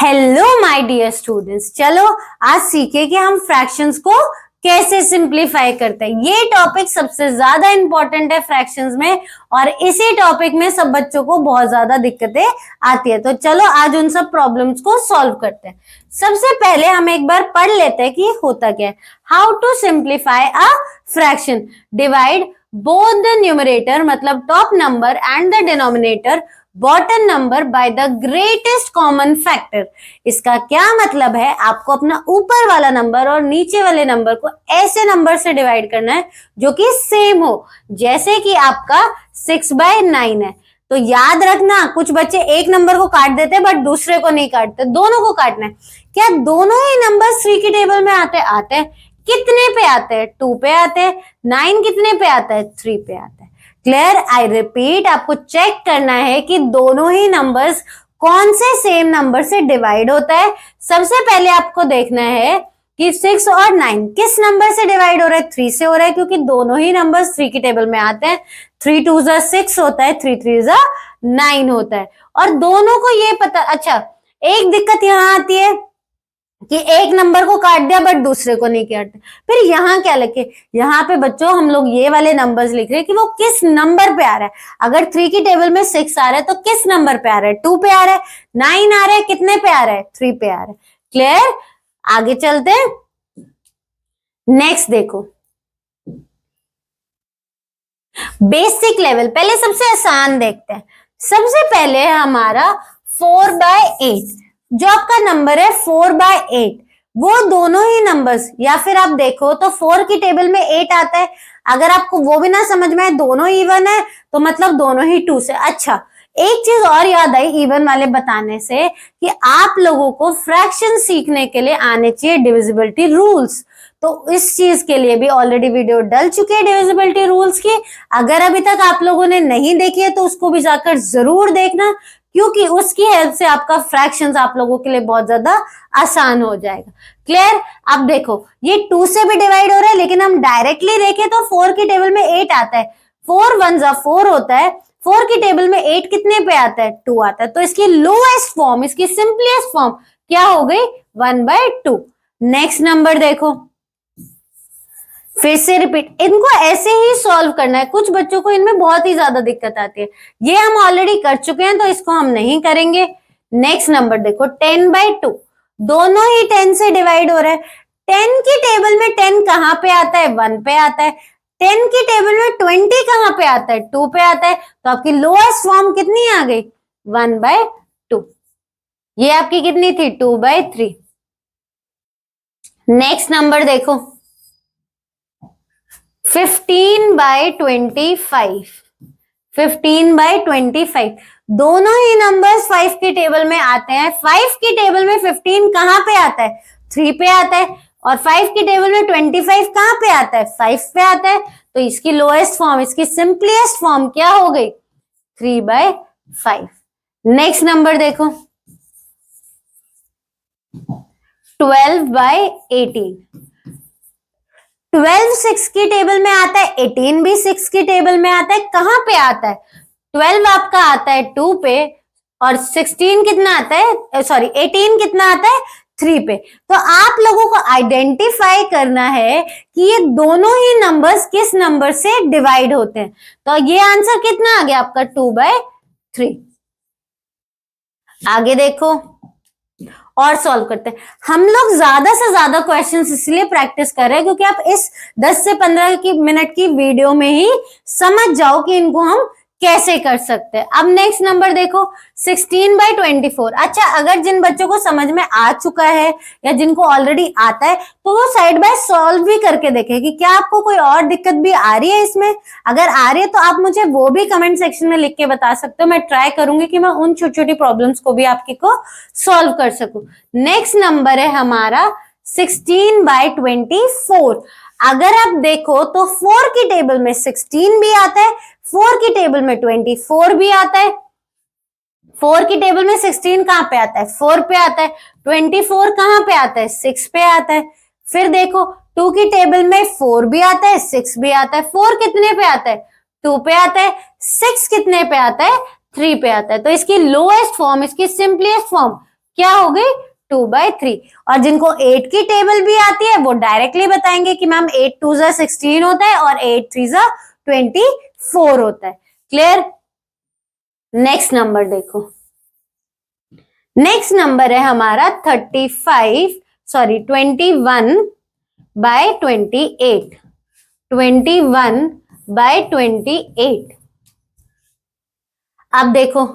Hello my dear students, चलो आज सीखे कि हम फ्रैक्शंस को कैसे सिंप्लीफाई करते हैं। ये टॉपिक सबसे ज्यादा इंपॉर्टेंट है फ्रैक्शंस में और इसी टॉपिक में सब बच्चों को बहुत ज्यादा दिक्कतें आती है। तो चलो आज उन सब प्रॉब्लम्स को सॉल्व करते हैं। सबसे पहले हम एक बार पढ़ लेते हैं कि होता क्या है। How to simplify a fraction. Divide both the numerator मतलब top number and the denominator bottom number by the greatest common factor. इसका क्या मतलब है, आपको अपना ऊपर वाला नंबर और नीचे वाले नंबर को ऐसे नंबर से डिवाइड करना है जो कि सेम हो। जैसे कि आपका 6/9 है तो याद रखना, कुछ बच्चे एक नंबर को काट देते हैं बट दूसरे को नहीं काटते, दोनों को काटना है। क्या दोनों ही नंबर 3 की टेबल में आते हैं? कितने पे आते हैं? 2 पे आते हैं। 9 कितने पे आता है? 3 पे आता है। क्लियर? आई रिपीट, आपको चेक करना है कि दोनों ही नंबर्स कौन से सेम नंबर से डिवाइड होता है। सबसे पहले आपको देखना है कि 6 और 9 किस नंबर से डिवाइड हो रहा है? 3 से हो रहा है, क्योंकि दोनों ही नंबर्स 3 की टेबल में आते हैं। 3 2 6 होता है, 3 3 9 होता है। और दोनों को ये पता, अच्छा एक दिक्कत यहां आती है कि एक नंबर को काट दिया बट दूसरे को नहीं काटते। फिर यहाँ क्या लिखे? यहाँ पे बच्चों हम लोग ये वाले नंबर्स लिख रहे हैं कि वो किस नंबर पे आ रहा है। अगर 3 की टेबल में 6 आ रहा है तो किस नंबर पे आ रहा है? 2 पे आ रहा है। 9 आ रहा है, कितने पे आ रहा है? 3 पे आ रहा है। क्लियर? आगे चलते हैं। नेक्स्ट देखो, बेसिक लेवल। पहले सबसे आसान देखते हैं। सबसे पहले हमारा 4/8, जो आपका नंबर है 4/8, वो दोनों ही नंबर्स, या फिर आप देखो तो 4 की टेबल में 8 आता है। अगर आपको वो भी ना समझ में आए, दोनों इवन है तो मतलब दोनों ही 2 से। अच्छा, एक चीज और याद आई इवन वाले बताने से कि आप लोगों को फ्रैक्शन सीखने के लिए आने चाहिए डिविजिबिलिटी रूल्स। तो इस चीज के लिए भी ऑलरेडी वीडियो डल चुकी है डिविजिबिलिटी रूल्स की। अगर अभी तक आप लोगों ने नहीं देखी है तो उसको भी जाकर जरूर देखना, क्योंकि उसकी हेल्प से आपका फ्रैक्शंस आप लोगों के लिए बहुत ज्यादा आसान हो जाएगा। क्लियर? अब देखो, ये 2 से भी डिवाइड हो रहा है, लेकिन हम डायरेक्टली देखें तो 4 की टेबल में 8 आता है। 4 1 4 होता है। 4 की टेबल में 8 कितने पे आता है? 2 आता है। तो इसकी लोएस्ट फॉर्म, इसकी सिंपलेस्ट फॉर्म क्या हो गई? 1/2। नेक्स्ट नंबर देखो, फिर से रिपीट, इनको ऐसे ही सॉल्व करना है। कुछ बच्चों को इनमें बहुत ही ज्यादा दिक्कत आती है, ये हम ऑलरेडी कर चुके हैं तो इसको हम नहीं करेंगे। नेक्स्ट नंबर देखो, 10/2, दोनों ही 10 से डिवाइड हो रहे हैं। 10 की टेबल में 10 कहां पे आता है? 1 पे आता है। 10 की टेबल में 20 कहां पे आता है? 2 पे आता है। तो आपकी लोएस्ट फॉर्म कितनी आ गई? 1/2। ये आपकी कितनी थी? 2/3। नेक्स्ट नंबर देखो, 15/25। 15/25, दोनों ही नंबर्स 5 की टेबल में आते हैं। 5 की टेबल में 15 कहां पे आता है? 3 पे आता है। और 5 की टेबल में 25 कहां पे आता है? 5 पे आता है। तो इसकी लोएस्ट फॉर्म, इसकी सिंपलेस्ट फॉर्म क्या हो गई? 3/5। नेक्स्ट नंबर देखो, 12/18। 12 6 की टेबल में आता है, 18 भी 6 की टेबल में आता है। कहां पे आता है? 12 आपका आता है 2 पे और 16 कितना आता है? सॉरी, 18 कितना आता है? 3 पे। तो आप लोगों को आइडेंटिफाई करना है कि ये दोनों ही नंबर्स किस नंबर से डिवाइड होते हैं। तो ये आंसर कितना आ गया आपका? 2/3। आगे देखो और सॉल्व करते हैं। हम लोग ज्यादा से ज्यादा क्वेश्चंस इसलिए प्रैक्टिस कर रहे हैं क्योंकि आप इस 10 से 15 मिनट की वीडियो में ही समझ जाओ कि इनको हम कैसे कर सकते हैं। अब नेक्स्ट नंबर देखो, 16/24। अच्छा, अगर जिन बच्चों को समझ में आ चुका है या जिनको ऑलरेडी आता है तो वो साइड बाय सॉल्व भी करके देखें कि क्या आपको कोई और दिक्कत भी आ रही है इसमें। अगर आ रही है तो आप मुझे वो भी कमेंट सेक्शन में लिख के बता सकते हो। मैं ट्राई करूंगी कि मैं उन छोटी छोटी प्रॉब्लम्स को भी आपके को सॉल्व कर सकूं। नेक्स्ट नंबर है हमारा 16/24। अगर आप देखो तो 4 की टेबल में 16 भी आता है, 4 की टेबल में 24 भी आता है। 4 की टेबल में 16 कहां पे आता है? 4 पे आता है। 24 कहां पे आता है? 6 पे आता है। फिर देखो 2 की टेबल में 4 भी आता है, 6 भी आता है। 4 कितने पे आता है? 2 पे आता है। 6 कितने पे आता है? 3 पे आता है। तो इसकी लोएस्ट फॉर्म, इसकी सिंपलेस्ट फॉर्म क्या हो गई 2/3। और जिनको 8 की टेबल भी आती है वो डायरेक्टली बताएंगे कि मैम 8 2 जा 16 होता है और 8 3 जा 24 होता है। क्लियर। नेक्स्ट नंबर देखो, नेक्स्ट नंबर है हमारा 21/28। 21/28। अब देखो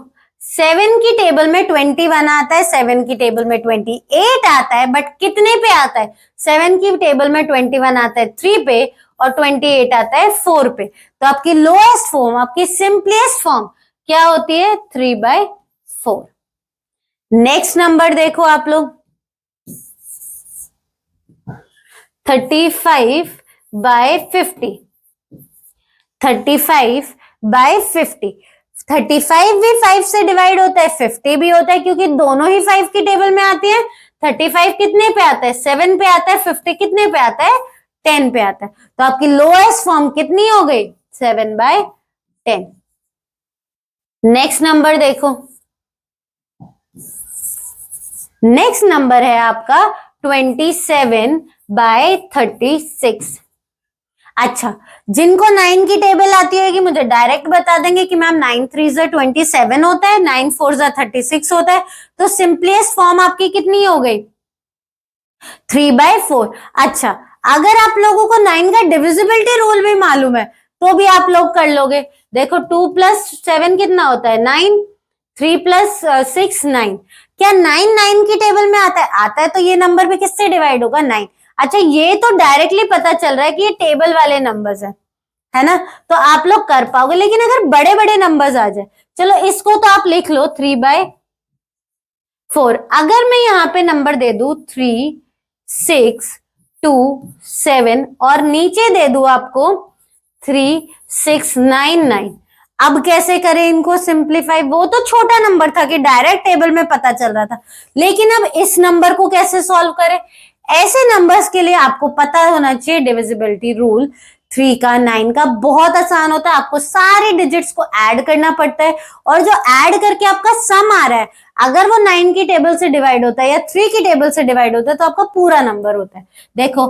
7 की टेबल में 21 आता है, 7 की टेबल में 28 आता है, बट कितने पे आता है? 7 की टेबल में 21 आता है 3 पे और 28 आता है 4 पे। तो आपकी लोएस्ट फॉर्म, आपकी सिंपलेस्ट फॉर्म क्या होती है? 3/4। नेक्स्ट नंबर देखो आप लोग 35/50। 35/50। 35 भी 5 से डिवाइड होता है, 50 भी होता है, क्योंकि दोनों ही 5 की टेबल में आती है। 35 कितने पे आता है? 7 पे आता है। 50 कितने पे आता है? 10 पे आता है। तो आपकी लोएस्ट फॉर्म कितनी हो गई? 7/10। नेक्स्ट नंबर देखो, नेक्स्ट नंबर है आपका 27/36। अच्छा, जिनको 9 की टेबल आती होगी मुझे डायरेक्ट बता देंगे कि मैम 9 3 जा 27 होता है, 9 4 जा 36 होता है। तो सिंपलेस्ट फॉर्म आपकी कितनी हो गई? 3/4। अच्छा, अगर आप लोगों को 9 का डिविजिबिलिटी रूल भी मालूम है तो भी आप लोग कर लोगे। देखो 2 + 7 कितना होता है? 9। 3 + 6 9। क्या 9 9 की टेबल में आता है? आता है। तो ये नंबर भी किससे डिवाइड होगा? 9। अच्छा, ये तो डायरेक्टली पता चल रहा है कि ये टेबल वाले नंबर्स है ना, तो आप लोग कर पाओगे। लेकिन अगर बड़े बड़े नंबर्स आ जाए, चलो इसको तो आप लिख लो 3/4। अगर मैं यहाँ पे नंबर दे दू 3 6 2 7 और नीचे दे दू आपको 3 6 9 9, अब कैसे करें इनको सिंप्लीफाई? वो तो छोटा नंबर था कि डायरेक्ट टेबल में पता चल रहा था, लेकिन अब इस नंबर को कैसे सॉल्व करें? ऐसे नंबर्स के लिए आपको पता होना चाहिए डिविजिबिलिटी रूल। 3 का 9 का बहुत आसान होता है, आपको सारे डिजिट्स को ऐड करना पड़ता है और जो ऐड करके आपका सम आ रहा है, अगर वो 9 की टेबल से डिवाइड होता है या 3 की टेबल से डिवाइड होता है तो आपका पूरा नंबर होता है। देखो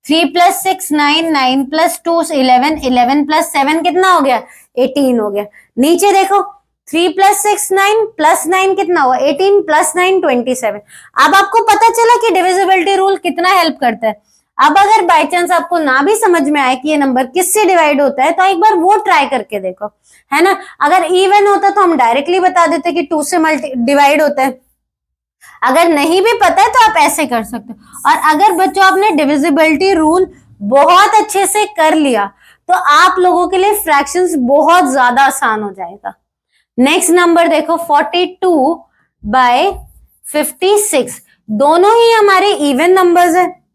3 + 6 9, 9 + 2 11, 11 + 7 कितना हो गया? 18 हो गया। नीचे देखो 3 + 6 9 + 9 कितना हुआ? 18 + 9 27। अब आपको पता चला कि डिविजिबिलिटी रूल कितना हेल्प करता है। अब अगर बाय चांस आपको ना भी समझ में आए कि ये नंबर किससे डिवाइड होता है तो एक बार वो ट्राई करके देखो, है ना। अगर इवन होता तो हम डायरेक्टली बता देते कि 2 से डिवाइड होता है। अगर नहीं भी पता है तो आप ऐसे कर सकते हो। और अगर बच्चों आपने डिविजिबिलिटी रूल बहुत अच्छे से कर लिया तो आप लोगों के लिए फ्रैक्शंस बहुत ज्यादा आसान हो जाएगा। नेक्स्ट नंबर देखो 42/56। दोनों ही हमारे इवन नंबर्स है।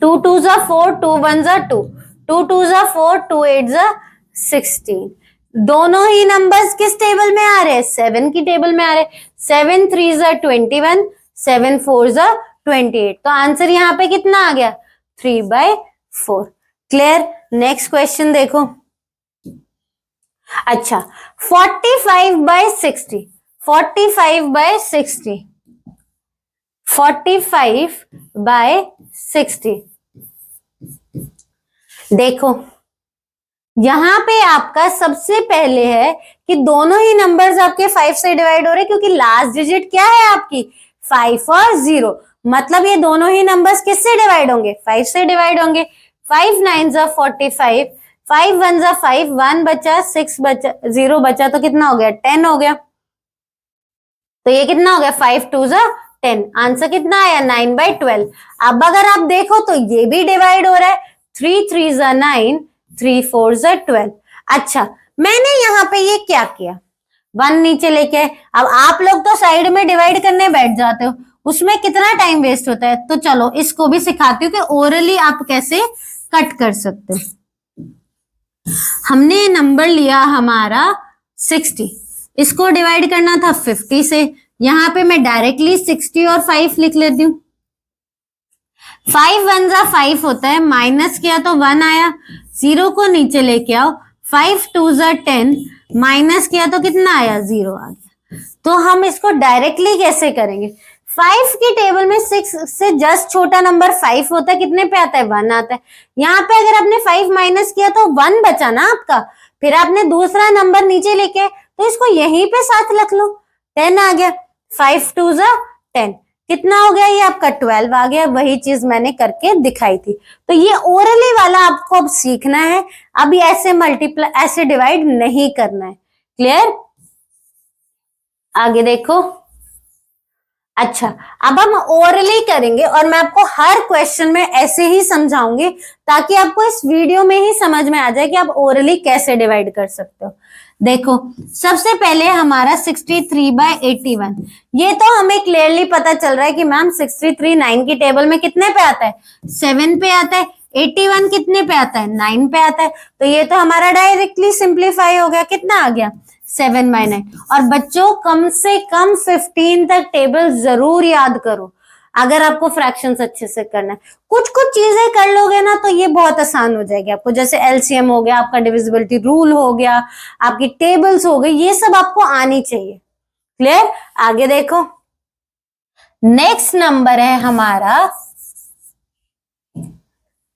2 2 जा 4, 2 1 जा 2, 2 2 जा 4, 2 8 जा 16। दोनों ही नंबर्स किस टेबल में आ रहे हैं? 7 की टेबल में आ रहे हैं। 7 3 जा 21, 7 4 जा 28। तो आंसर यहाँ पे कितना आ गया? 3/4। क्लियर। नेक्स्ट क्वेश्चन देखो। अच्छा 45/60। 45/60। 45/60। देखो यहां पे आपका सबसे पहले है कि दोनों ही नंबर्स आपके 5 से डिवाइड हो रहे हैं, क्योंकि लास्ट डिजिट क्या है आपकी? 5 और 0। मतलब ये दोनों ही नंबर्स किससे डिवाइड होंगे? 5 से डिवाइड होंगे। 5 9 जा 45, 5 1 जा 5, 1 बचा, 6 बचा, 0 बचा, तो कितना हो गया? 10 हो गया। तो ये कितना हो गया? 5 2 जा 10। आंसर कितना आया? 9/12। अब अगर आप देखो तो ये भी डिवाइड हो रहा है। 3 3 जा 9, 3 4 जा 12। अच्छा, मैंने यहाँ पे ये क्या किया? 1 नीचे लेके, अब आप लोग तो साइड में डिवाइड करने बैठ जाते हो, उसमें कितना टाइम वेस्ट होता है। तो चलो इसको भी सिखाती हूँ कि ओरली आप कैसे कट कर सकते हो। हमने नंबर लिया हमारा 60, इसको डिवाइड करना था 50 से। यहां पे मैं डायरेक्टली 60 और 5 लिख लेती हूँ। 5 1 जा 5 होता है, माइनस किया तो 1 आया, 0 को नीचे लेके आओ। 5 2 जा 10, माइनस किया तो कितना आया? 0 आ गया। तो हम इसको डायरेक्टली कैसे करेंगे? 5 की टेबल में 6 से जस्ट छोटा नंबर 5 होता है, कितने पे आता है? 1 आता है। यहाँ पे अगर आपने 5 माइनस किया तो 1 बचा ना आपका, फिर आपने दूसरा नंबर नीचे लेके तो इसको यहीं पे साथ रख लो, 10 आ गया। 5 2 जा 10, कितना हो गया? ये आपका 12 आ गया। वही चीज मैंने करके दिखाई थी। तो ये ओरली वाला आपको अब सीखना है, अभी ऐसे मल्टीप्लाई ऐसे डिवाइड नहीं करना है। क्लियर? आगे देखो। अच्छा, अब हम ओरली करेंगे और मैं आपको हर क्वेश्चन में ऐसे ही समझाऊंगी ताकि आपको इस वीडियो में ही समझ में आ जाए कि आप ओरली कैसे डिवाइड कर सकते हो। देखो, सबसे पहले हमारा 63/81, ये तो हमें क्लियरली पता चल रहा है कि मैम 63 9 की टेबल में कितने पे आता है? 7 पे आता है। 81 कितने पे आता है? 9 पे आता है। तो ये तो हमारा डायरेक्टली सिंप्लीफाई हो गया। कितना आ गया? 7/9। और बच्चों कम से कम 15 तक टेबल जरूर याद करो अगर आपको फ्रैक्शंस अच्छे से करना है। कुछ कुछ चीजें कर लोगे ना तो ये बहुत आसान हो जाएगी आपको, जैसे एलसीएम हो गया, आपका डिविजिबिलिटी रूल हो गया, आपकी टेबल्स हो गई, ये सब आपको आनी चाहिए। क्लियर? आगे देखो, नेक्स्ट नंबर है हमारा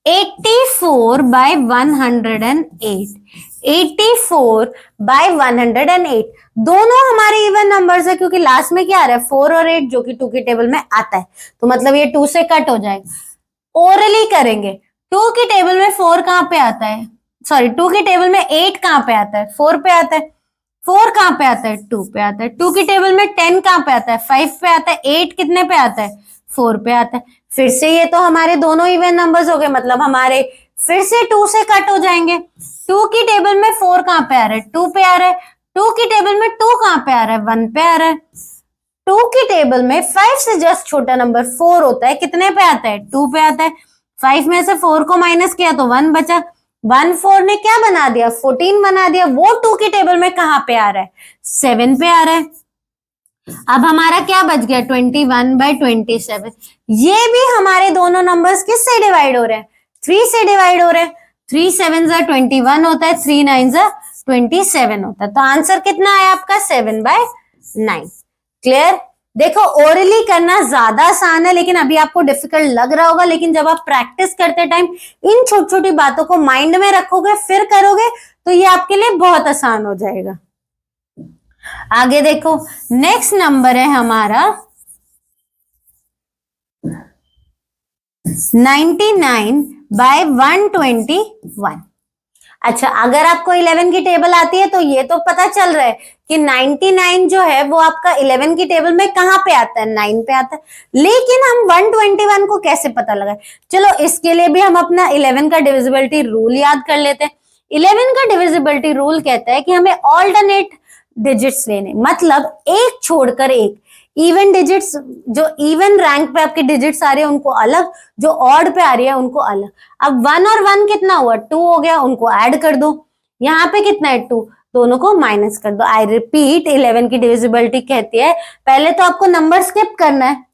84/108। 84/108 दोनों हमारे इवन नंबर्स है, क्योंकि लास्ट में क्या आ रहा है? 4 और 8, जो कि 2 की टेबल में आता है, तो मतलब ये 2 से कट हो जाएगा। ओरली करेंगे। 2 की टेबल में 4 कहां पे आता है? सॉरी, 2 की टेबल में 8 कहां पे आता है? 4 पे आता है। 4 कहां पे आता है? 2 पे आता है। 2 की टेबल में 10 कहां पे आता है? 5 पे आता है। 8 कितने पे आता है? 4 पे आता है। फिर से ये तो हमारे दोनों इवन नंबर्स हो गए, मतलब हमारे फिर से 2 से कट हो जाएंगे। 2 की टेबल में 4 कहां पे आ रहा है? 2 पे आ रहा है। 2 की टेबल में 2 कहां पे आ रहा है? 1 पे आ रहा है। 2 की टेबल में 5 से जस्ट छोटा नंबर 4 होता है, कितने पे आता है? 2 पे आता है। 5 में से 4 को माइनस किया तो 1 बचा। 1 4 ने क्या बना दिया? 14 बना दिया। वो 2 की टेबल में कहां पे आ रहा है? 7 पे आ रहा है। अब हमारा क्या बच गया? 21/27। ये भी हमारे दोनों नंबर्स किससे डिवाइड हो रहे हैं? 3 से डिवाइड हो रहे हैं। 3 7 21 होता है, 3 9 27 होता है। तो आंसर कितना आया आपका? 7/9। क्लियर? देखो, ओरली करना ज्यादा आसान है, लेकिन अभी आपको डिफिकल्ट लग रहा होगा, लेकिन जब आप प्रैक्टिस करते टाइम इन छोटी छोटी बातों को माइंड में रखोगे, फिर करोगे, तो ये आपके लिए बहुत आसान हो जाएगा। आगे देखो, नेक्स्ट नंबर है हमारा 99/121। अच्छा, अगर आपको 11 की टेबल आती है तो ये तो पता चल रहा है कि 99 जो है वो आपका 11 की टेबल में कहां पे आता है? 9 पे आता है। लेकिन हम 121 को कैसे पता लगाए? चलो, इसके लिए भी हम अपना 11 का डिविजिबिलिटी रूल याद कर लेते हैं। 11 का डिविजिबिलिटी रूल कहता है कि हमें ऑल्टरनेट डिजिट्स लेने, मतलब एक छोड़कर एक। इवन डिजिट्स, जो इवन रैंक पे आपके डिजिट्स आ रहे हैं उनको अलग, जो ऑड पे आ रही है उनको अलग। अब 1 और 1 कितना हुआ? 2 हो गया, उनको ऐड कर दो। यहाँ पे कितना है? 2, दोनों को माइनस कर दो। आई रिपीट, 11 की डिविजिबिलिटी कहती है पहले तो आपको नंबर स्किप करना है।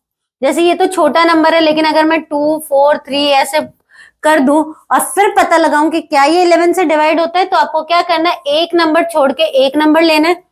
जैसे ये तो छोटा नंबर है, लेकिन अगर मैं 2 4 3 ऐसे कर दूं और फिर पता लगाऊं कि क्या ये 11 से डिवाइड होता है, तो आपको क्या करना है? एक नंबर छोड़ के एक नंबर लेना है।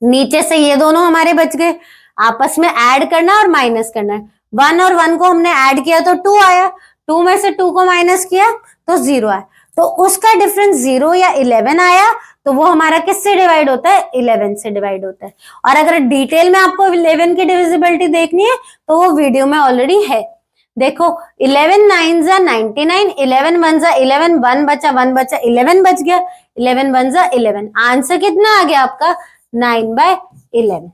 नीचे से ये दोनों हमारे बच गए, आपस में ऐड करना और माइनस करना है। 1 और 1 को हमने ऐड किया तो 2 आया। 2 में से 2 को माइनस किया तो 0 आया। तो उसका डिफरेंस 0 या 11 आया, तो वो हमारा किससे डिवाइड होता है? 11 से डिवाइड होता है। और अगर डिटेल में आपको 11 की डिविजिबिलिटी देखनी है तो वो वीडियो में ऑलरेडी है। देखो, 11 9 जा 99, 11 1 जा 11, 1 बचा 1 बचा 11 बच गया, 11 1 जा 11। आंसर कितना आ गया आपका? 9/11।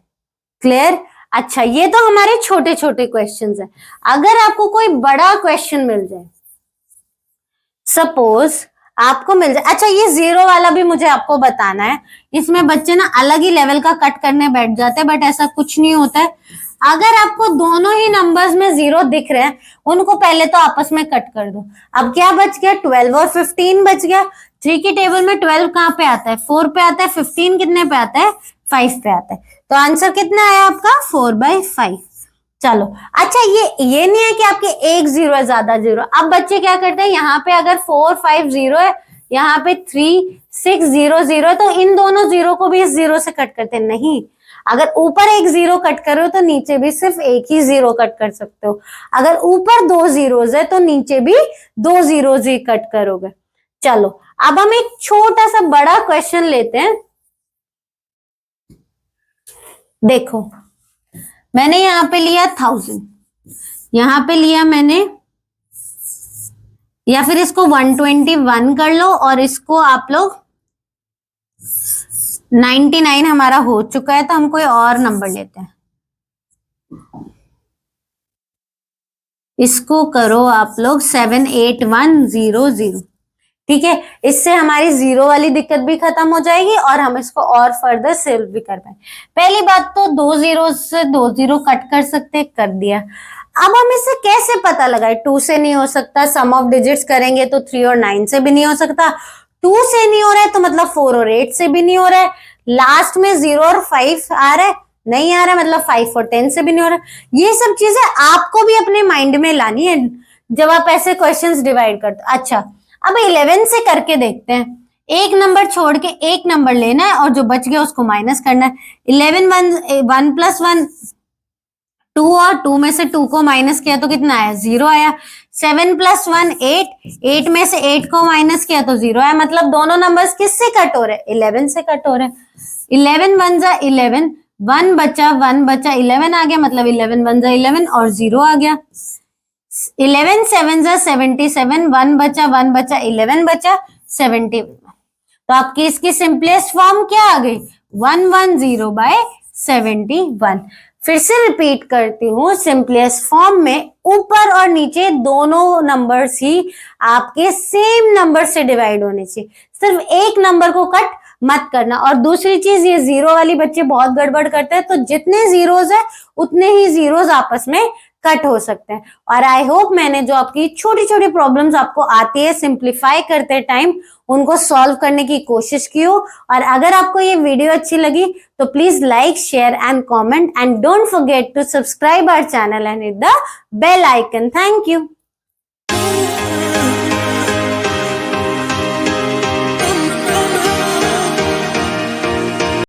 क्लियर? अच्छा, ये तो हमारे छोटे छोटे क्वेश्चंस हैं। अगर आपको कोई बड़ा क्वेश्चन मिल जाए, सपोज आपको मिल जाए, अच्छा ये 0 वाला भी मुझे आपको बताना है। इसमें बच्चे ना अलग ही लेवल का कट करने बैठ जाते हैं, बट ऐसा कुछ नहीं होता है। अगर आपको दोनों ही नंबर्स में 0 दिख रहे हैं, उनको पहले तो आपस में कट कर दो। अब क्या बच गया? 12 और 15 बच गया। 3 की टेबल में 12 कहां पे आता है? 4 पे आता है। 15 कितने पे आता है? 5 पे आता है। तो आंसर कितना आया आपका? 4/5। चलो, अच्छा ये नहीं है कि आपके एक 0 है, ज्यादा 0। अब बच्चे क्या करते हैं, यहाँ पे अगर 4 5 0 है, यहाँ पे 3 6 0 0 है, तो इन दोनों 0 को भी इस 0 से कट करते हैं। नहीं, अगर ऊपर एक जीरो कट करो तो नीचे भी सिर्फ एक ही जीरो कट कर सकते हो। अगर ऊपर दो जीरोज है तो नीचे भी दो जीरोज ही कट करोगे। चलो अब हम एक छोटा सा बड़ा क्वेश्चन लेते हैं। देखो मैंने यहां पे लिया 1000, यहां पे लिया मैंने, या फिर इसको 121 कर लो और इसको आप लोग 99 हमारा हो चुका है, तो हम कोई और नंबर लेते हैं। इसको करो आप लोग 78100, ठीक है। इससे हमारी जीरो वाली दिक्कत भी खत्म हो जाएगी और हम इसको और फर्दर सेव भी कर पाए। पहली बात तो दो जीरो से दो जीरो कट कर सकते, कर दिया। अब हम इससे कैसे पता लगाए? 2 से नहीं हो सकता, सम ऑफ डिजिट्स करेंगे तो 3 और 9 से भी नहीं हो सकता, 2 से नहीं हो रहा है तो मतलब 4 और 8 से भी नहीं हो रहा है, लास्ट में 0 और 5 आ रहा है, नहीं आ रहा है, मतलब 5 और 10 से भी नहीं हो रहा है। ये सब चीजें आपको भी अपने माइंड में लानी है जब आप ऐसे क्वेश्चंस डिवाइड करते हो। अच्छा अब 11 से करके देखते हैं। एक नंबर छोड़ के एक नंबर लेना है और जो बच गया उसको माइनस करना है। 11 1 + 1 2 और 2 में से 2 को माइनस किया तो कितना आया? 0 आया। 7 + 1 8, 8 में से 8 को माइनस किया तो 0 आया। मतलब दोनों नंबर्स किससे कट हो रहे हैं? 11 से कट हो रहे हैं। 11 1 = 11, 1 बचा 11 आ गया, मतलब 11 1 = 11 और 0 आ गया। 11 7 = 77, 1 बचा 11 बचा 71। तो आपकी इसकी सिंपलेस्ट फॉर्म क्या आ गई? 110/71। फिर से रिपीट करती हूँ, सिंपलेस्ट फॉर्म में ऊपर और नीचे दोनों नंबर्स ही आपके सेम नंबर से डिवाइड होने चाहिए, सिर्फ एक नंबर को कट मत करना। और दूसरी चीज, ये जीरो वाली बच्चे बहुत गड़बड़ करते हैं, तो जितने जीरोज है उतने ही जीरोज आपस में कट हो सकते हैं। और आई होप मैंने जो आपकी छोटी छोटी प्रॉब्लम्स आपको आती है सिंप्लीफाई करते टाइम, उनको सॉल्व करने की कोशिश की हो। और अगर आपको ये वीडियो अच्छी लगी तो please like, share and comment, and don't forget to subscribe our channel and hit the bell icon. Thank you.